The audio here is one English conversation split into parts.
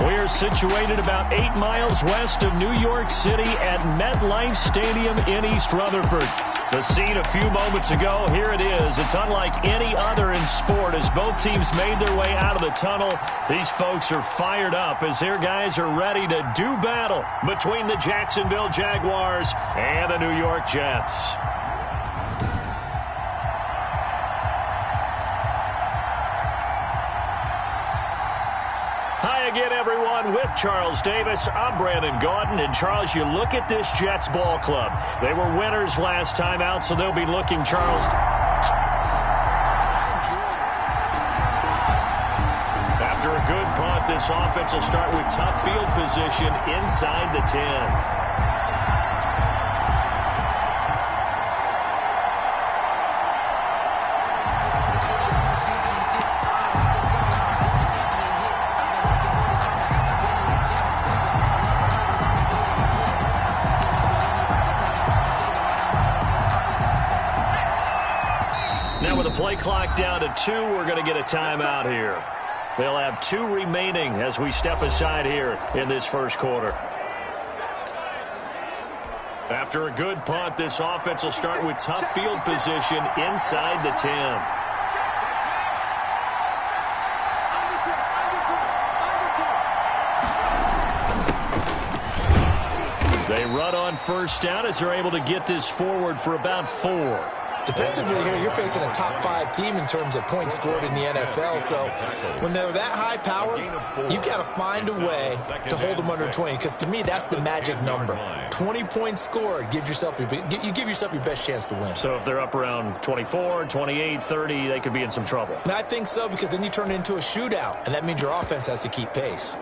We're situated about 8 miles west of New York City at MetLife Stadium in East Rutherford. The scene a few moments ago, here it is. It's unlike any other in sport as both teams made their way out of the tunnel. These folks are fired up as their guys are ready to do battle between the Jacksonville Jaguars and the New York Jets. Hi again, everyone. With Charles Davis, I'm Brandon Gaudin. And, Charles, you look at this Jets ball club. They were winners last time out, so they'll be looking, Charles. After a good punt, this offense will start with tough field position inside the 10. Play clock down to 2. We're going to get a timeout here. They'll have 2 remaining as we step aside here in this first quarter. After a good punt, this offense will start with tough field position inside the 10. They run on first down as they're able to get this forward for about 4. Defensively here, you're facing a top 5 team in terms of points scored in the NFL. So when they're that high powered, you got to find a way to hold them under 20. Because to me, that's the magic number. 20 points scored, you give yourself your best chance to win. So if they're up around 24, 28, 30, they could be in some trouble. And I think so, because then you turn it into a shootout, and that means your offense has to keep pace.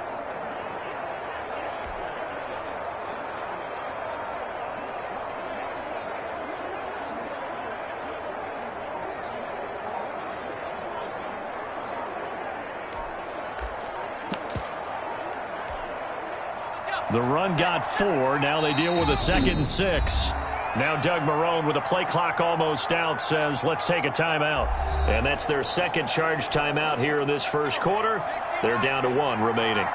The run got 4. Now they deal with a 2nd and 6. Now Doug Marrone, with the play clock almost out, says, let's take a timeout. And that's their second charge timeout here in this first quarter. They're down to 1 remaining.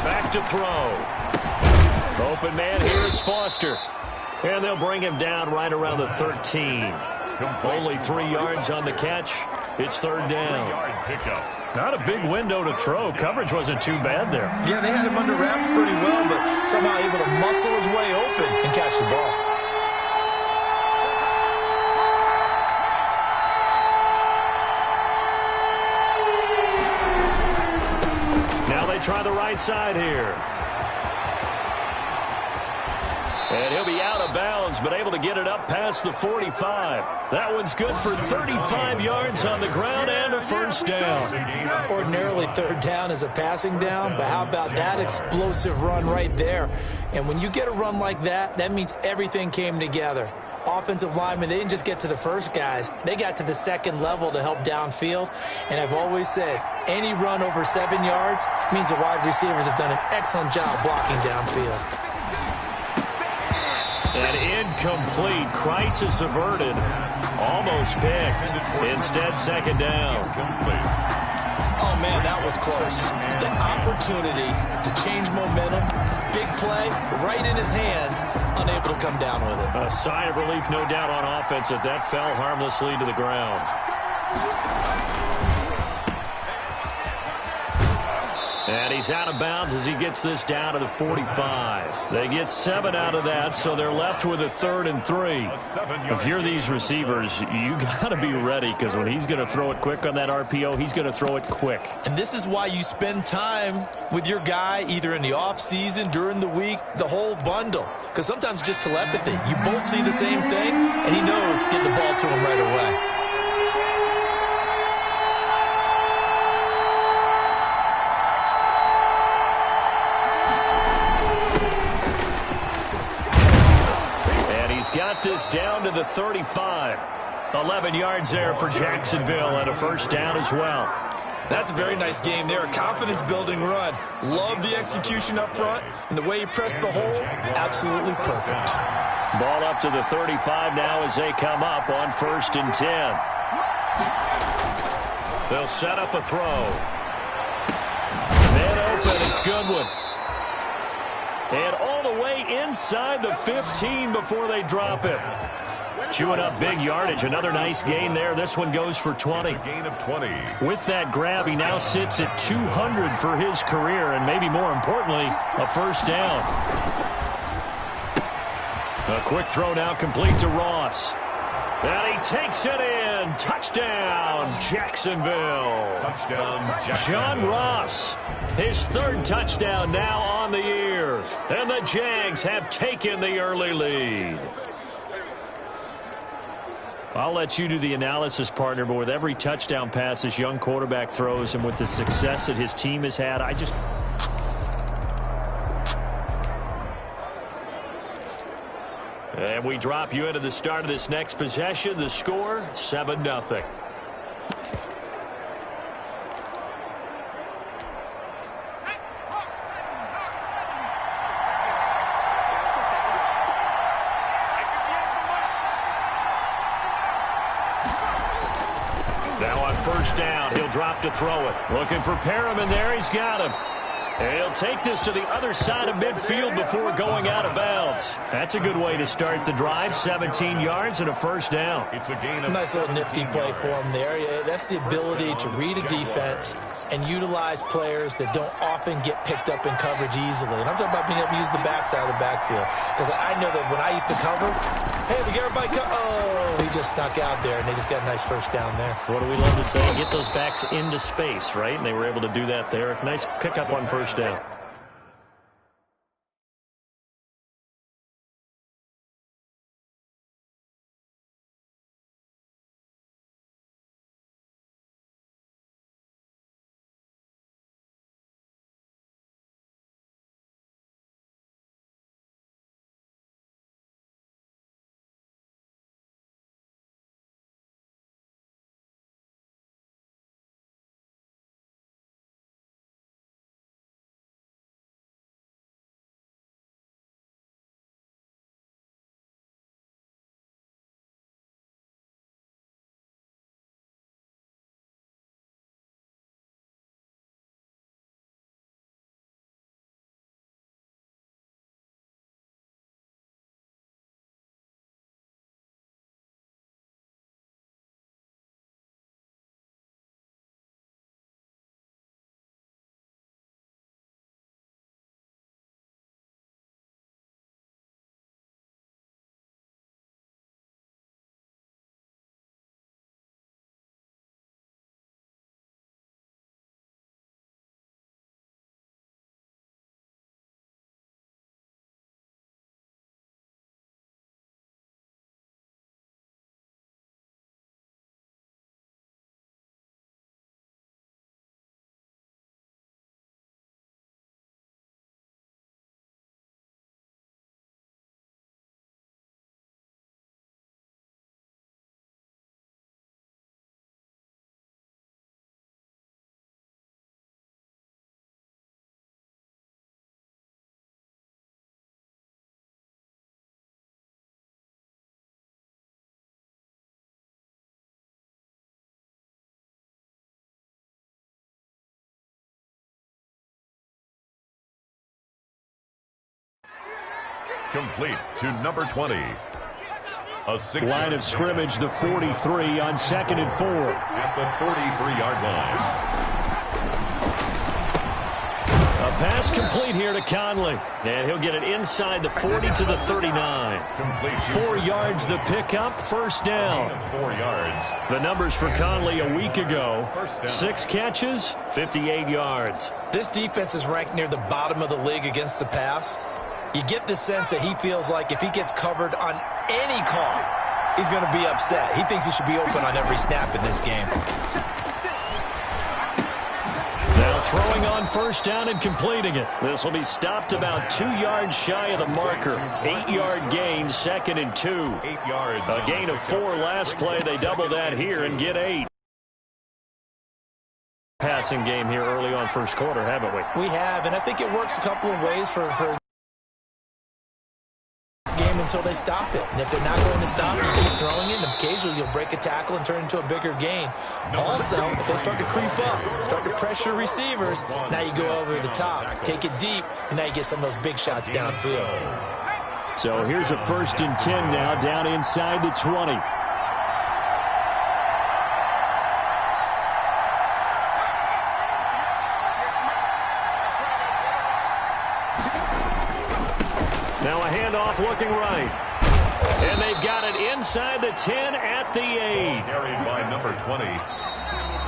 Back to throw. Open man here is Foster. And they'll bring him down right around the 13. Only 3 yards on the catch. It's 3rd down. Not a big window to throw. Coverage wasn't too bad there. Yeah, they had him under wraps pretty well, but somehow able to muscle his way open and catch the ball. Now they try the right side here. And he'll be out of bounds, but able to get it up past the 45. That one's good for 35 yards on the ground and a first down. Ordinarily, 3rd down is a passing down, but how about that explosive run right there? And when you get a run like that, that means everything came together. Offensive linemen, they didn't just get to the first guys. They got to the 2nd level to help downfield. And I've always said, any run over 7 yards means the wide receivers have done an excellent job blocking downfield. And incomplete. Crisis averted. Almost picked. Instead, 2nd down. Oh, man, that was close. The opportunity to change momentum. Big play, right in his hands. Unable to come down with it. A sigh of relief, no doubt, on offense that fell harmlessly to the ground. And he's out of bounds as he gets this down to the 45. They get 7 out of that, so they're left with a 3rd and 3. If you're these receivers, you got to be ready, because when he's going to throw it quick on that RPO, he's going to throw it quick. And this is why you spend time with your guy either in the offseason, during the week, the whole bundle. Because sometimes just telepathy. You both see the same thing, and he knows get the ball to him right away. Got this down to the 35. 11 yards there for Jacksonville and a first down as well. That's a very nice game there. A confidence-building run. Love the execution up front, and the way he pressed the hole, absolutely perfect. Ball up to the 35 now as they come up on 1st and 10. They'll set up a throw. Man open, it's Goodwin. And all the way inside the 15 before they drop it. Chewing up big yardage. Another nice gain there. This one goes for 20. Gain of 20. With that grab, he now sits at 200 for his career, and maybe more importantly, a first down. A quick throw now complete to Ross. And he takes it in. Touchdown, Jacksonville. Touchdown, Jacksonville. John Ross, his 3rd touchdown now on the year. And the Jags have taken the early lead. I'll let you do the analysis, partner, but with every touchdown pass this young quarterback throws and with the success that his team has had, And we drop you into the start of this next possession. The score, 7-0. Now on 1st down, he'll drop to throw it. Looking for Perriman there. He's got him. And he'll take this to the other side of midfield before going out of bounds. That's a good way to start the drive. 17 yards and a first down. It's a gain of nice little nifty play for him there. Yeah, that's the ability to read a defense and utilize players that don't often get picked up in coverage easily. And I'm talking about being able to use the backside of the backfield. Because I know that when I used to cover, hey, we get everybody he just snuck out there, and they just got a nice first down there. What do we love to say? Get those backs into space, right? And they were able to do that there. Nice pickup on first down. complete to number 20. A 6 line of scrimmage, the 43 on 2nd and 4. At the 43-yard line. A pass complete here to Conley. And he'll get it inside the 40 to the 39. Complete. 4 yards the pickup, first down. 4 yards. The numbers for Conley a week ago. 6 catches, 58 yards. This defense is ranked near the bottom of the league against the pass. You get the sense that he feels like if he gets covered on any call, he's going to be upset. He thinks he should be open on every snap in this game. Now throwing on first down and completing it. This will be stopped about 2 yards shy of the marker. 8-yard gain, 2nd and 2. 8 yards. A gain of 4 last play. They double that here and get 8. passing game here early on first quarter, haven't we? We have, and I think it works a couple of ways for game until they stop it. And if they're not going to stop it, you keep throwing it, and occasionally you'll break a tackle and turn it into a bigger gain. Also, if they start to creep up, start to pressure receivers, now you go over the top, take it deep, and now you get some of those big shots downfield. So here's a 1st and 10 now, down inside the 20. Now a handoff looking right. And they've got it inside the 10 at the 8. Carried by number 20.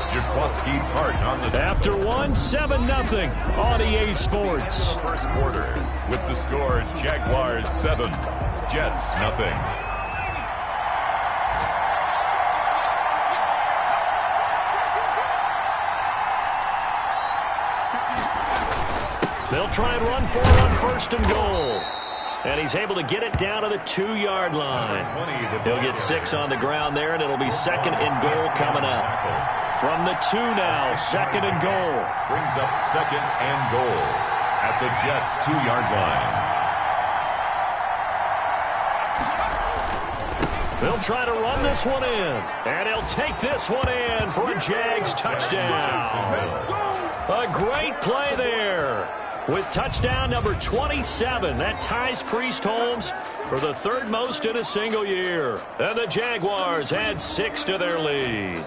Jaquaski Tart on the... After 7-0 on EA Sports. First quarter with the scores Jaguars 7, Jets 0. They'll try and run for it on 1st and goal. And he's able to get it down to the 2-yard line. He'll get 6 on the ground there, and it'll be 2nd and goal coming up. From the 2 now, 2nd and goal. Brings up 2nd and goal at the Jets' 2-yard line. They'll try to run this one in. And he'll take this one in for a Jags touchdown. A great play there. With touchdown number 27, that ties Priest Holmes for the 3rd most in a single year. And the Jaguars add 6 to their lead.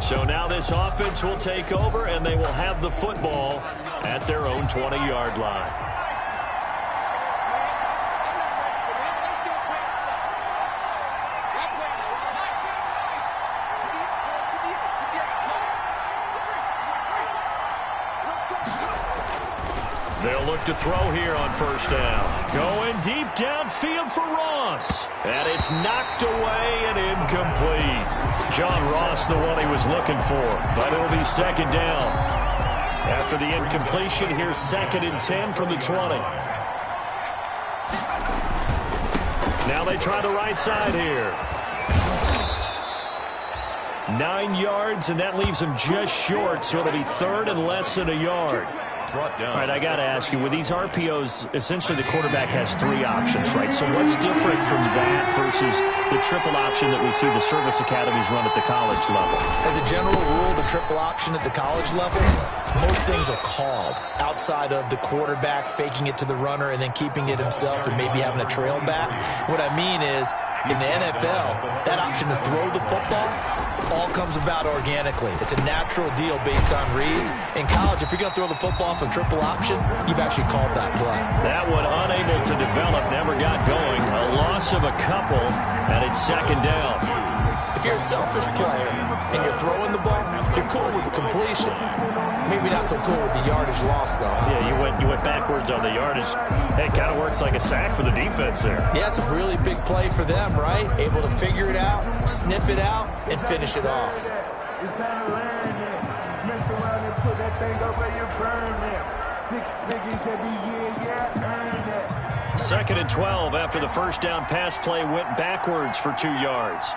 So now this offense will take over, and they will have the football at their own 20-yard line. They'll look to throw here on 1st down. Going deep downfield for Ross. And it's knocked away and incomplete. John Ross, the one he was looking for. But it'll be 2nd down. After the incompletion, here's 2nd and 10 from the 20. Now they try the right side here. 9 yards, and that leaves them just short, so it'll be 3rd and less than a yard. All right, I got to ask you, with these RPOs, essentially the quarterback has 3 options, right? So what's different from that versus the triple option that we see the service academies run at the college level? As a general rule, the triple option at the college level, most things are called outside of the quarterback faking it to the runner and then keeping it himself and maybe having a trail back. What I mean is, in the NFL, that option to throw the football all comes about organically. It's a natural deal based on reads. In college, if you're going to throw the football from triple option, you've actually called that play. That one unable to develop, never got going. A loss of a couple, and it's 2nd down. If you're a selfish player and you're throwing the ball, you're cool with the completion. Maybe not so cool with the yardage loss, though. Yeah, you went backwards on the yardage. Hey, it kind of works like a sack for the defense there. Yeah, it's a really big play for them, right? Able to figure it out, sniff it out, and finish it off. It's time to learn it. Mess around and put that thing up where you burn it. 6 figures every year, yeah, earn it. 2nd and 12 after the 1st down pass play went backwards for 2 yards.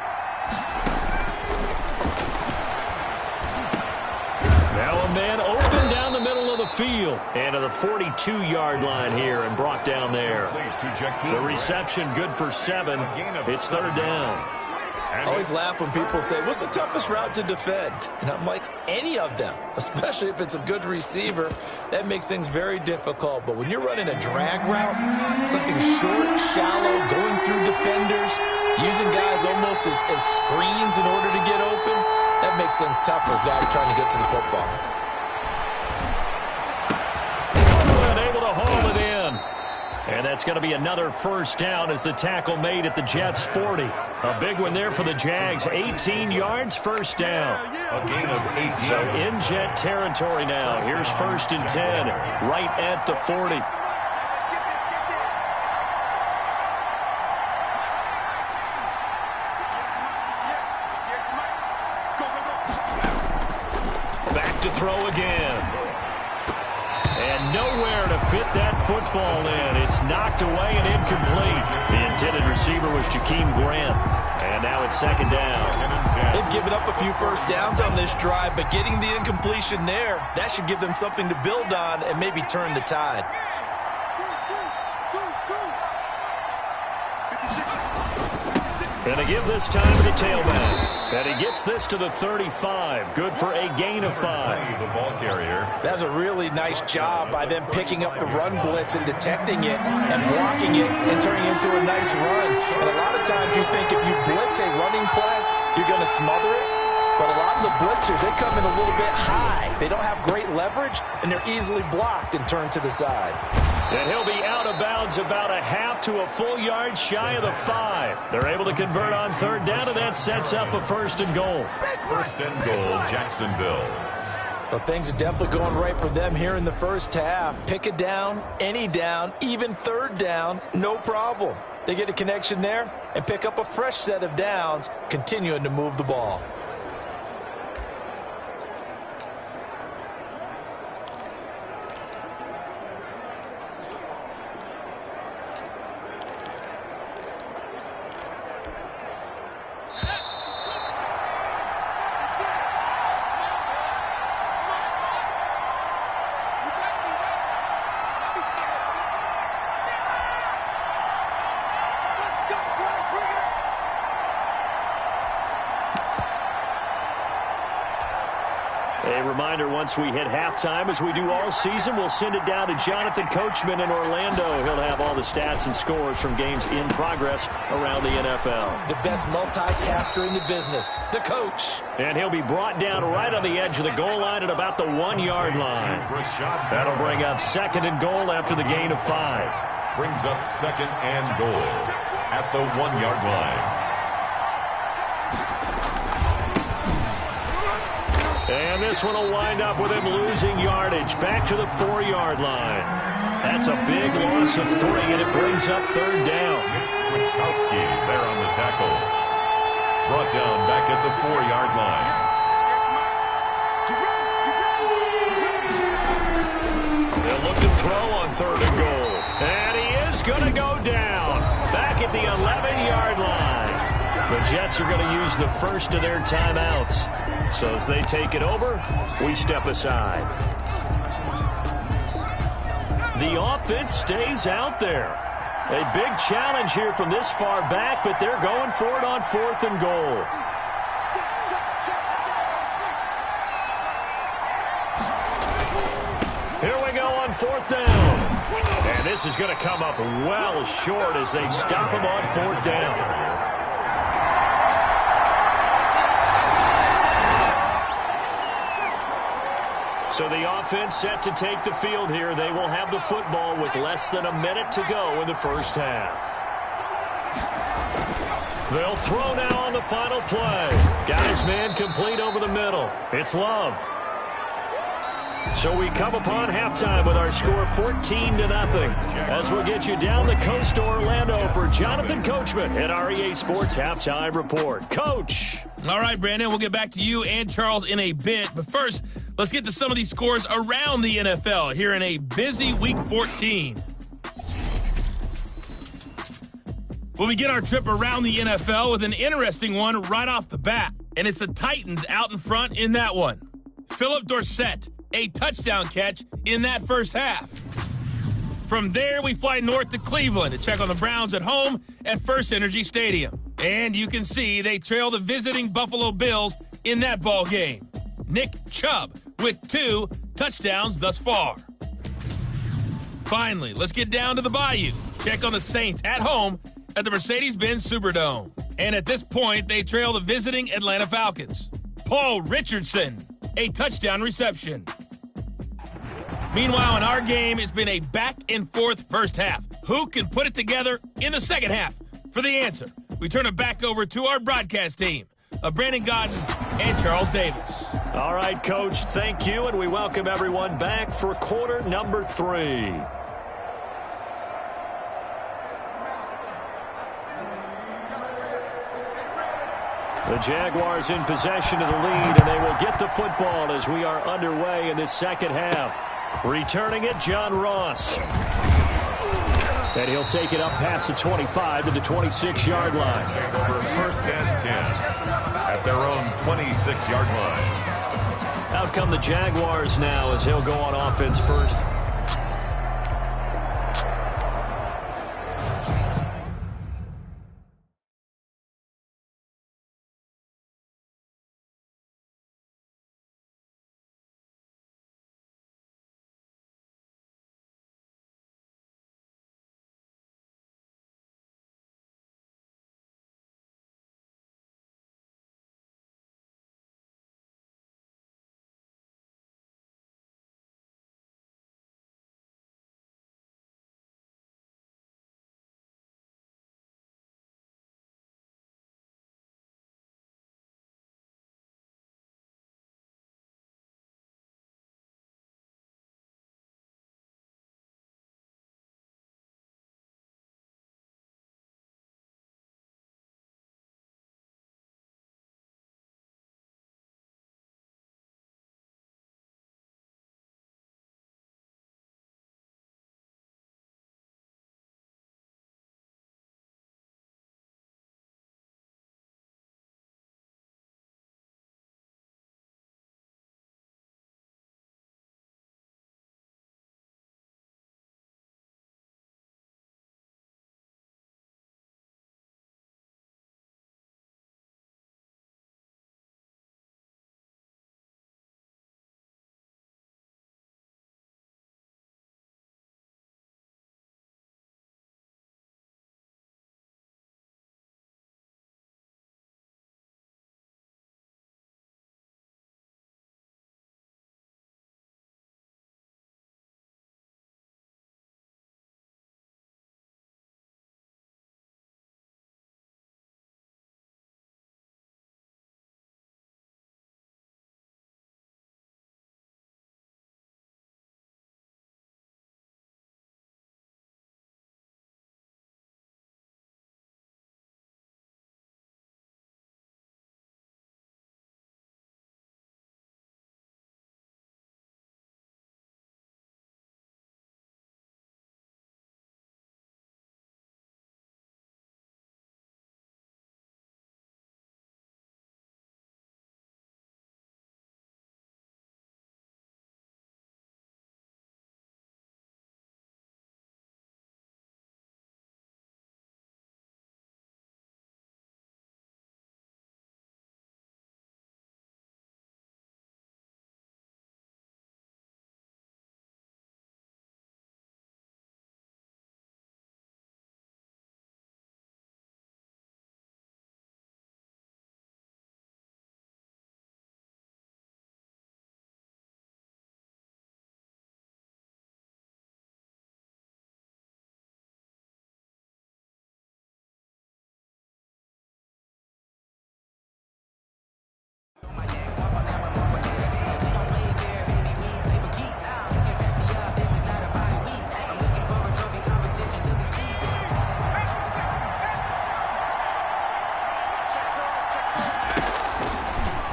Now a man open down the middle of the field. And to the 42-yard line here and brought down there. The reception good for 7. It's 3rd down. I always laugh when people say, what's the toughest route to defend? And I'm like, any of them, especially if it's a good receiver. That makes things very difficult. But when you're running a drag route, something short, shallow, going through defenders, using guys almost as screens in order to get open, that makes things tougher, guys trying to get to the football. And able to haul it in. And that's going to be another first down as the tackle made at the Jets' 40. A big one there for the Jags. 18 yards, first down. A gain of 18. So in Jet territory now. Here's 1st and 10, right at the 40. Back to throw again. And nowhere to fit that football in. It's knocked away and incomplete. The intended receiver was Jakeem Grant. And now it's 2nd down. They've given up a few first downs on this drive, but getting the incompletion there, that should give them something to build on and maybe turn the tide. And they give this time to the tailback. And he gets this to the 35. Good for a gain of 5. The ball carrier. That's a really nice job by them picking up the run blitz and detecting it and blocking it and turning it into a nice run. And a lot of times you think if you blitz a running play, you're going to smother it. But a lot of the blitzers, they come in a little bit high. They don't have great leverage, and they're easily blocked and turned to the side. And he'll be out of bounds about a half to a full yard shy of the 5. They're able to convert on 3rd down, and that sets up a 1st and goal. 1st and goal, Jacksonville. Well, things are definitely going right for them here in the first half. Pick a down, any down, even 3rd down, no problem. They get a connection there and pick up a fresh set of downs, continuing to move the ball. A reminder, once we hit halftime, as we do all season, we'll send it down to Jonathan Coachman in Orlando. He'll have all the stats and scores from games in progress around the NFL. The best multitasker in the business, the coach. And he'll be brought down right on the edge of the goal line at about the 1-yard line. That'll bring up 2nd and goal after the gain of 5. Brings up 2nd and goal at the 1-yard line. And this one will wind up with him losing yardage back to the 4-yard line. That's a big loss of 3, and it brings up 3rd down. Witkowski there on the tackle. Brought down back at the 4-yard line. They'll look to throw on 3rd and goal. And he is going to go down back at the 11-yard line. The Jets are going to use the first of their timeouts. So as they take it over, we step aside. The offense stays out there. A big challenge here from this far back, but they're going for it on 4th and goal. Here we go on 4th down. And this is going to come up well short as they stop him on 4th down. So the offense set to take the field here. They will have the football with less than a minute to go in the first half. They'll throw now on the final play. Got his man complete over the middle. It's Love. So we come upon halftime with our score 14-0 as we'll get you down the coast to Orlando for Jonathan Coachman at our EA Sports Halftime Report. Coach. All right, Brandon, we'll get back to you and Charles in a bit. But first, let's get to some of these scores around the NFL here in a busy Week 14. We'll begin our trip around the NFL with an interesting one right off the bat. And it's the Titans out in front in that one. Philip Dorsett, a touchdown catch in that first half. From there, we fly north to Cleveland to check on the Browns at home at First Energy Stadium. And you can see they trail the visiting Buffalo Bills in that ball game. Nick Chubb with 2 touchdowns thus far. Finally, let's get down to the Bayou. Check on the Saints at home at the Mercedes-Benz Superdome. And at this point, they trail the visiting Atlanta Falcons. Paul Richardson, a touchdown reception. Meanwhile, in our game, it's been a back-and-forth first half. Who can put it together in the second half? For the answer, we turn it back over to our broadcast team of Brandon Godden and Charles Davis. All right, Coach, thank you, and we welcome everyone back for quarter number 3. The Jaguars in possession of the lead, and they will get the football as we are underway in this second half. Returning it, John Ross. And he'll take it up past the 25 to the 26-yard line. Over 1st and 10 at their own 26-yard line. Out come the Jaguars now as he'll go on offense first.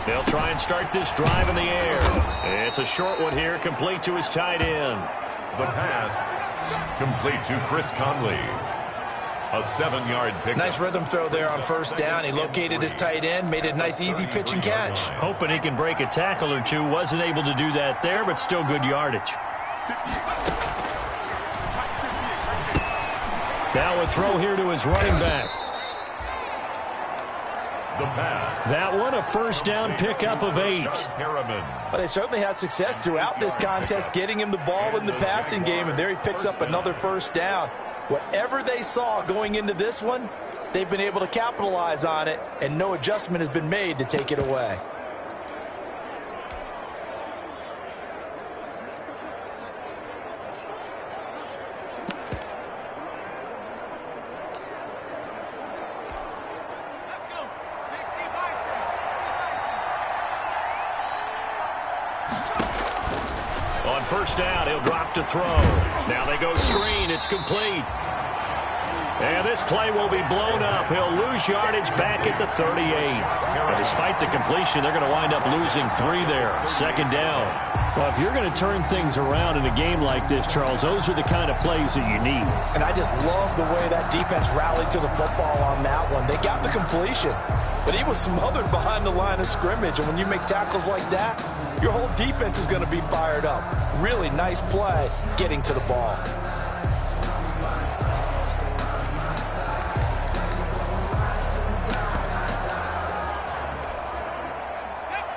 They'll try and start this drive in the air. It's a short one here, complete to his tight end. The pass, complete to Chris Conley. A 7-yard pick. Nice rhythm throw there on first down. He located his tight end, made it a nice easy pitch and catch. Hoping he can break a tackle or two. Wasn't able to do that there, but still good yardage. Now a throw here to his running back. The pass. That one a first down pickup of 8. But they certainly had success throughout this contest, getting him the ball in the passing game, and there he picks up another first down. Whatever they saw going into this one, they've been able to capitalize on it, and no adjustment has been made to take it away. On first down, he'll drop to throw. Now they go screen. It's complete. And this play will be blown up. He'll lose yardage back at the 38. And despite the completion, they're going to wind up losing 3 there. Second down. Well, if you're going to turn things around in a game like this, Charles, those are the kind of plays that you need. And I just love the way that defense rallied to the football on that one. They got the completion, but he was smothered behind the line of scrimmage. And when you make tackles like that, your whole defense is going to be fired up. Really nice play getting to the ball.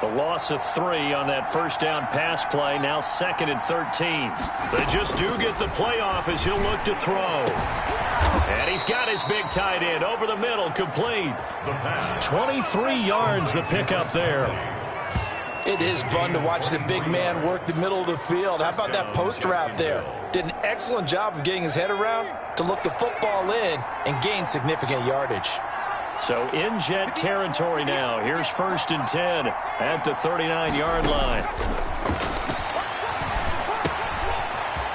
The loss of 3 on that first down pass play. Now 2nd and 13. They just do get the playoff as he'll look to throw. And he's got his big tight end over the middle, complete. 23 yards the pickup there. It is fun to watch the big man work the middle of the field. How about that post route there? Did an excellent job of getting his head around to look the football in and gain significant yardage. So in jet territory now. Here's 1st and 10 at the 39-yard line.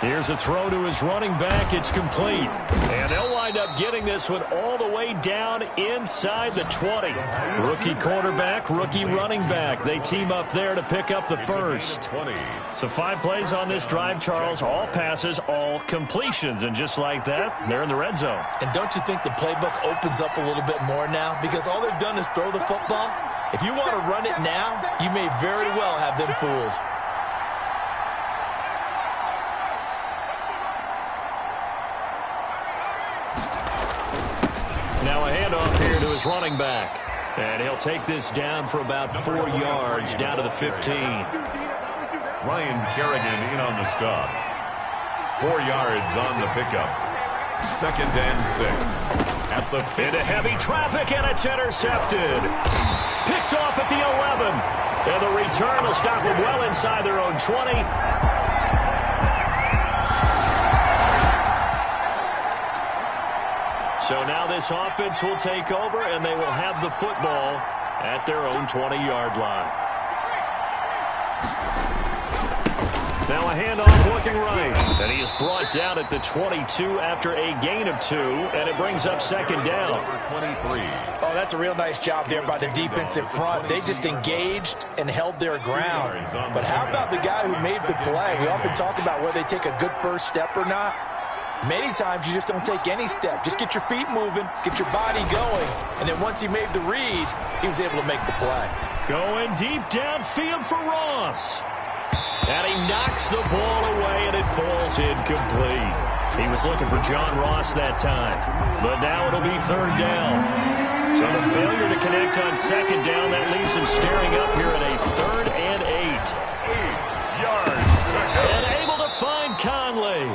Here's a throw to his running back. It's complete. And they'll wind up getting this one all the way down inside the 20. Rookie quarterback, rookie running back. They team up there to pick up the first. So 5 plays on this drive, Charles. All passes, all completions. And just like that, they're in the red zone. And don't you think the playbook opens up a little bit more now? Because all they've done is throw the football. If you want to run it now, you may very well have them fooled. Now a handoff here to his running back. And he'll take this down for about 4 yards, down to the 15. Ryan Kerrigan in on the stop. 4 yards on the pickup. 2nd and 6. At the 50. Into heavy traffic, and it's intercepted. Picked off at the 11. And the return will stop them well inside their own 20. So now this offense will take over, and they will have the football at their own 20-yard line. Now a handoff looking right. And he is brought down at the 22 after a gain of 2, and it brings up 2nd down. Oh, that's a real nice job there by the defensive front. They just engaged and held their ground. But how about the guy who made the play? We often talk about whether they take a good first step or not. Many times you just don't take any step. Just get your feet moving, get your body going, and then once he made the read, he was able to make the play. Going deep downfield for Ross. And he knocks the ball away, and it falls incomplete. He was looking for John Ross that time. But now it'll be 3rd down. So the failure to connect on 2nd down, that leaves him staring up here at a 3rd and 8. 8 yards. And able to find Conley.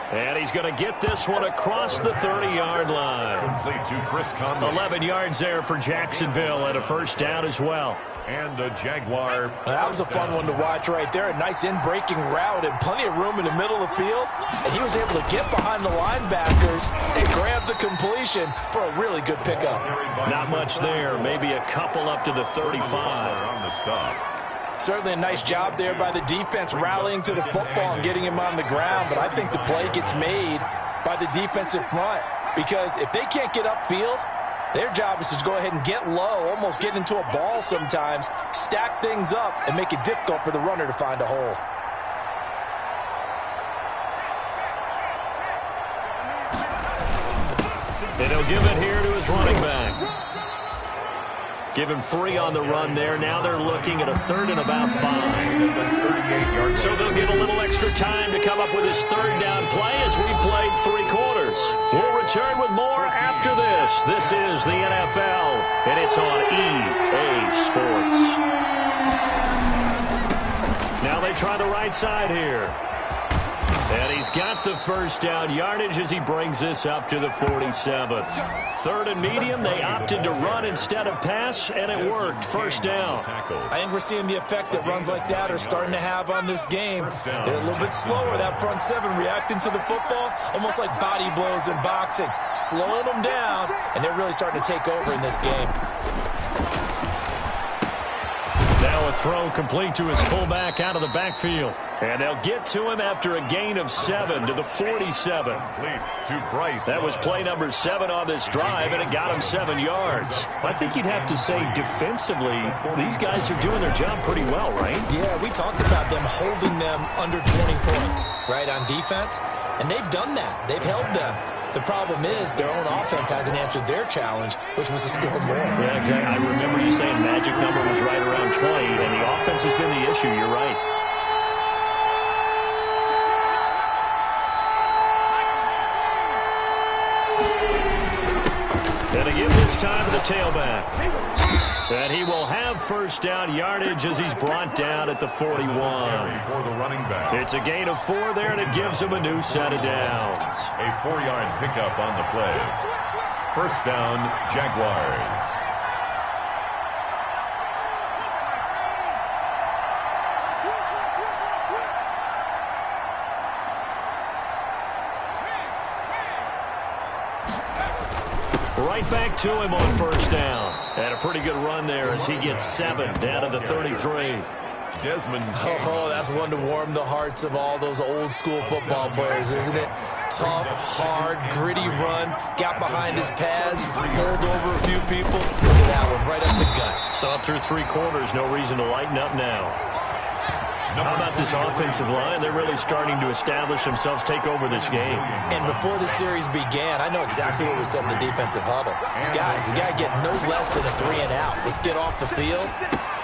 And he's going to get this one across the 30-yard line. Complete to Chris Conley. 11 yards there for Jacksonville, and a 1st down as well. And a Jaguar. That was a fun one to watch right there. A nice in-breaking route and plenty of room in the middle of the field. And he was able to get behind the linebackers and grab the completion for a really good pickup. Not much there. Maybe a couple up to the 35. On the stop. Certainly a nice job there by the defense rallying to the football and getting him on the ground. But I think the play gets made by the defensive front. Because if they can't get upfield, their job is to go ahead and get low, almost get into a ball sometimes, stack things up, and make it difficult for the runner to find a hole. And he'll give it here to his running back. Give him 3 on the run there. Now they're looking at a 3rd and about 5. So they'll get a little extra time to come up with his 3rd down play as we played 3 quarters. We'll return with more after this. This is the NFL, and it's on EA Sports. Now they try the right side here. And he's got the 1st down yardage as he brings this up to the 47. 3rd and medium, they opted to run instead of pass, and it worked. 1st down. I think we're seeing the effect that runs like that are starting to have on this game. They're a little bit slower, that front 7, reacting to the football, almost like body blows in boxing, slowing them down, and they're really starting to take over in this game. Now a throw complete to his fullback out of the backfield. And they'll get to him after a gain of 7 to the 47. That was play number 7 on this drive, and it got him 7 yards. I think you'd have to say defensively, these guys are doing their job pretty well, right? Yeah, we talked about them holding them under 20 points, right, on defense. And they've done that. They've held them. The problem is their own offense hasn't answered their challenge, which was to score more. Yeah, exactly. I remember you saying magic number was right around 20, and the offense has been the issue. You're right. And again this time to the tailback. And he will have first down yardage as he's brought down at the 41. For the running back. It's a gain of 4 there, and it gives him a new set of downs. A 4-yard pickup on the play. First down, Jaguars. Right back to him on first down. And a pretty good run there as he gets 7 down to the 33. Desmond. Oh, that's one to warm the hearts of all those old school football players, isn't it? Tough, hard, gritty run. Got behind his pads, bowled over a few people. Look at that one, right up the gut. Saw through 3 quarters, no reason to lighten up now. How about this offensive line? They're really starting to establish themselves, take over this game. And before the series began, I know exactly what was said in the defensive huddle. Guys, we got to get no less than a 3-and-out. Let's get off the field.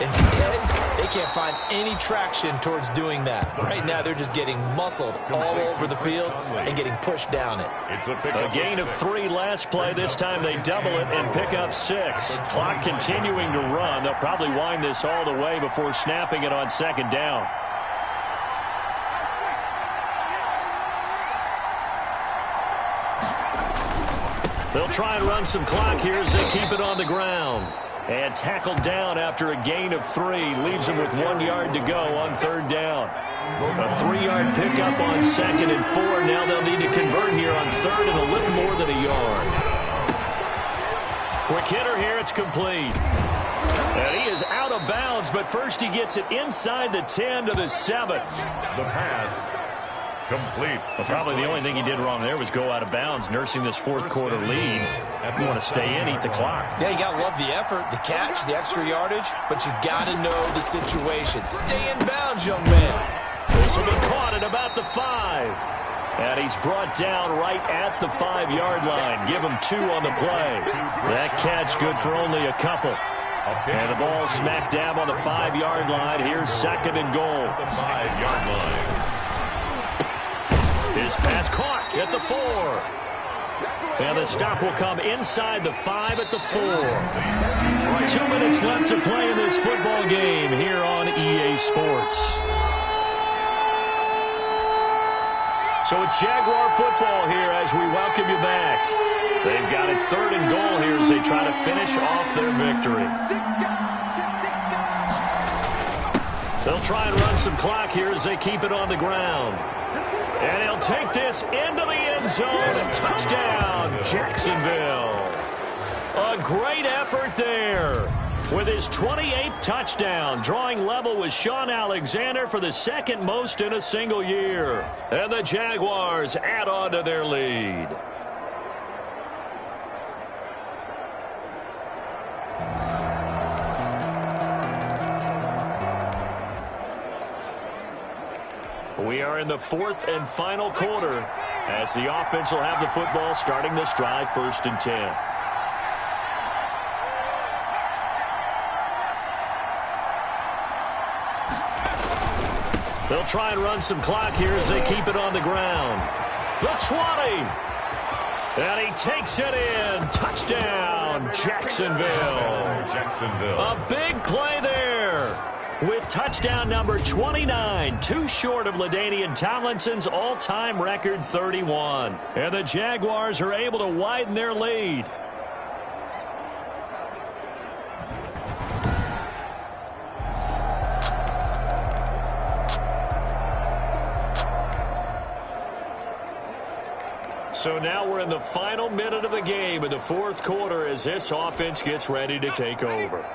Instead, they can't find any traction towards doing that. Right now, they're just getting muscled all over the field and getting pushed down it. It's a gain of 3 last play. This time they double it and pick up 6. Clock continuing to run. They'll probably wind this all the way before snapping it on second down. They'll try and run some clock here as they keep it on the ground. And tackled down after a gain of 3. Leaves him with 1 yard to go on third down. A 3-yard pickup on second and 4. Now they'll need to convert here on third and a little more than a yard. Quick hitter here. It's complete. And he is out of bounds, but first he gets it inside the 10 to the 7. The pass. Complete. Well, probably the only thing he did wrong there was go out of bounds, nursing this fourth quarter lead. You want to stay in, eat the clock. Yeah, you got to love the effort, the catch, the extra yardage, but you got to know the situation. Stay in bounds, young man. This will be caught at about the 5. And he's brought down right at the 5-yard line. Give him 2 on the play. That catch good for only a couple. And the ball smack dab on the 5-yard line. Here's second and goal. The 5-yard line. His pass caught at the 4. And the stop will come inside the 5 at the 4. 2 minutes left to play in this football game here on EA Sports. So it's Jaguar football here as we welcome you back. They've got it third and goal here as they try to finish off their victory. They'll try and run some clock here as they keep it on the ground. And he'll take this into the end zone. Touchdown, Jacksonville. A great effort there with his 28th touchdown, drawing level with Sean Alexander for the second most in a single year. And the Jaguars add on to their lead. We are in the 4th and final quarter as the offense will have the football starting this drive, 1st and 10. They'll try and run some clock here as they keep it on the ground. The 20. And he takes it in. Touchdown, Jacksonville. A big play there. With touchdown number 29, 2 short of LaDainian Tomlinson's all-time record 31. And the Jaguars are able to widen their lead. So now we're in the final minute of the game in the 4th quarter as this offense gets ready to take over.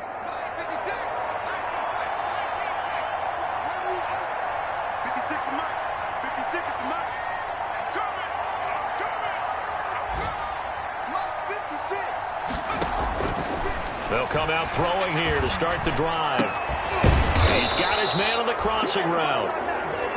They'll come out throwing here to start the drive. He's got his man on the crossing route.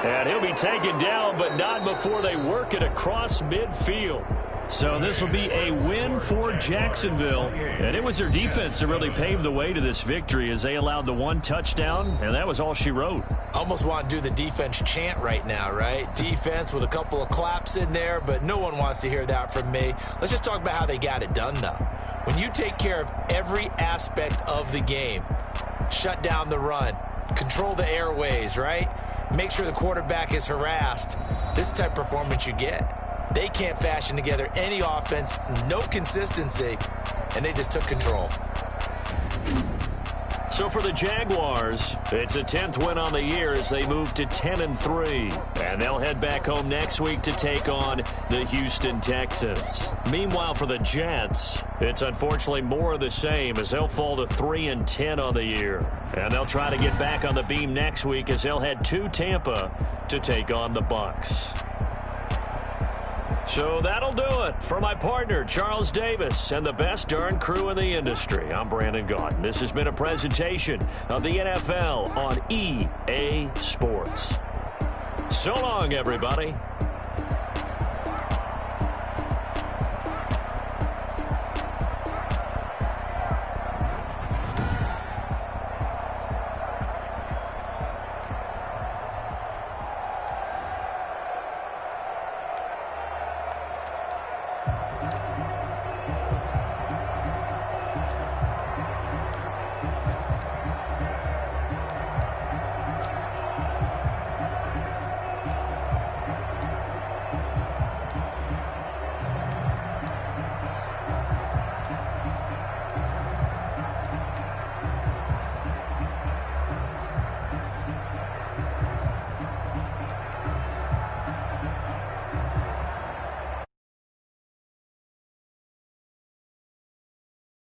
And he'll be taken down, but not before they work it across midfield. So this will be a win for Jacksonville. And it was their defense that really paved the way to this victory as they allowed the one touchdown, and that was all she wrote. Almost want to do the defense chant right now, right? Defense with a couple of claps in there, but no one wants to hear that from me. Let's just talk about how they got it done, though. When you take care of every aspect of the game, shut down the run, control the airways, right? Make sure the quarterback is harassed. This is the type of performance you get. They can't fashion together any offense, no consistency, and they just took control. So for the Jaguars, it's a 10th win on the year as they move to 10-3. And they'll head back home next week to take on the Houston Texans. Meanwhile, for the Jets, it's unfortunately more of the same as they'll fall to 3-10 on the year. And they'll try to get back on the beam next week as they'll head to Tampa to take on the Bucs. So that'll do it for my partner, Charles Davis, and the best darn crew in the industry. I'm Brandon Gaudin. This has been a presentation of the NFL on EA Sports. So long, everybody.